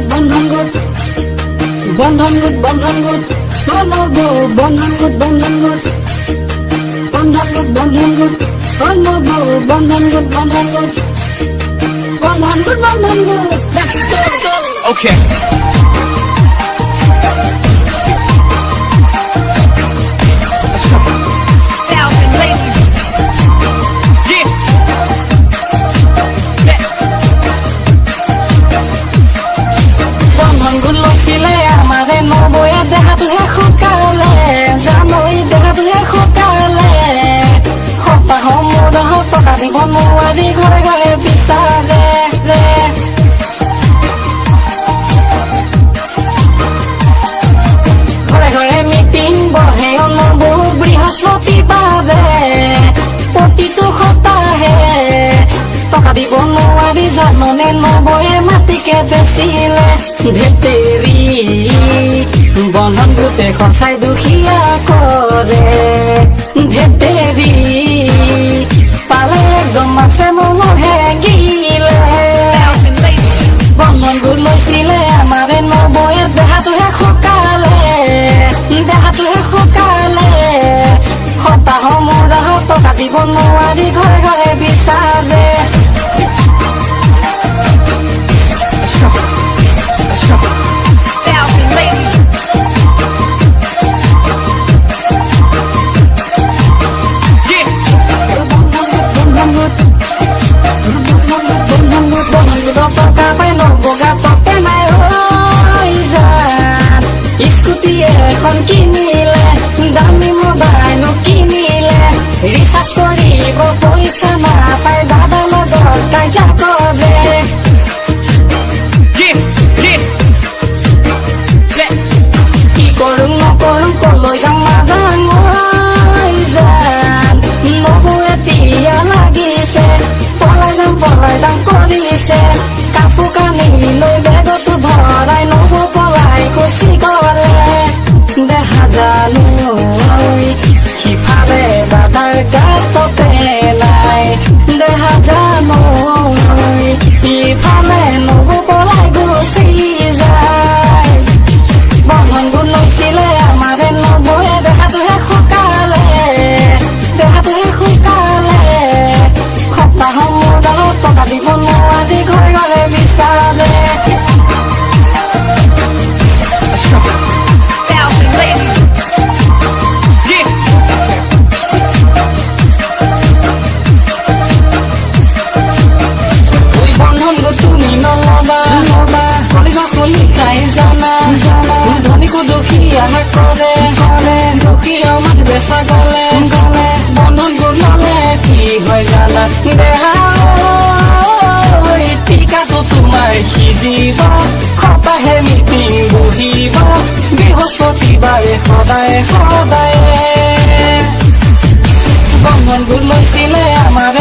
বন্ধন গোট বন্ধন গোট বন্ধন গোট বনবো বন্ধন গোট বন্ধন গোট বন্ধন গোট বন্ধন গোট বনবো বন্ধন গোট বন্ধন গোট বন্ধন গোট বন্ধন গোট Let's go Okay. Let's go. Thousand ladies. Yeah. বন্ধন গোট লৈছিলে আমাৰে নবয়ে দেহাটোহে শুকালে জানৈ দেহাটোহে শুকালে সপ্তাহৰ মূৰত টকা দিব নোৱাৰি ঘৰে ঘৰে বিচাৰে ঘৰে ঘৰে মিটিং বহে নবৌ বৃহস্পতিবাৰে প্ৰতিটো সপ্তাহে টকা দিব নোৱাৰি জাননে নবয়ে মাটিকে বেচিলে ধেতেৰি বন্ধন গোটে সঁচাই দুখীয়া কৰে ধেতেৰি পালে একদম আছে মনহে গিলে বন্ধন গোট লৈছিলে আমাৰে নবয়ে দেহাটোহে শুকালে দেহাটোহে শুকালে সপ্তাহৰ মূৰত টকা দিব নোৱাৰি ঘৰে ঘৰে বিচাৰে Let's go. Let's go. Thousand ladies. Yeah. টকা পাই নবগা টকা নাই হৈ যান স্কুটি এখন কিনিলে দামী মোবাইল কিনিলে ৰিচাৰ্জ কৰিব পইচা নাপায় দাদা লগত কাজিয়া কৰে Yeah. Yeah. Yeah. কি কৰোঁ নকৰোঁ কলৈ যাওঁ নাজানো হৈ যান নবৌ এতিয়া লাগিছে পলাই যাম কৰিছে কাপোৰ কানি লৈ বেগতো ভৰাই নবৌ পলাই গুচি গলে দেখা জানো সিফালে দাদাৰ গাততে নাই দেখা জানো ইফালে নবৌ পলাই গুচি যায় বন্ধন গোট লৈছিলে আমাৰে নবৌয়ে দেহাটোহে শুকালে সপ্তাহৰ মূৰত টকা দিব নোৱাৰি ঘৰে ঘৰে বিচাৰে Let's go. Thousand ladies. Yeah. ওই বন্ধন গোট তুমি নলবা কলিজা খুলি খাই জানা ধনীকো দুখীয়া কৰে দুখীয়া মাত বেচা গলে বন্ধন গোট ললে কি হয় জানা দেহা টিকাটো তোমাৰ সিজিব সপ্তাহে মিটিং বহিব বৃহস্পতিবাৰে সদায় বন্ধন গোট লৈছিলে আমাৰে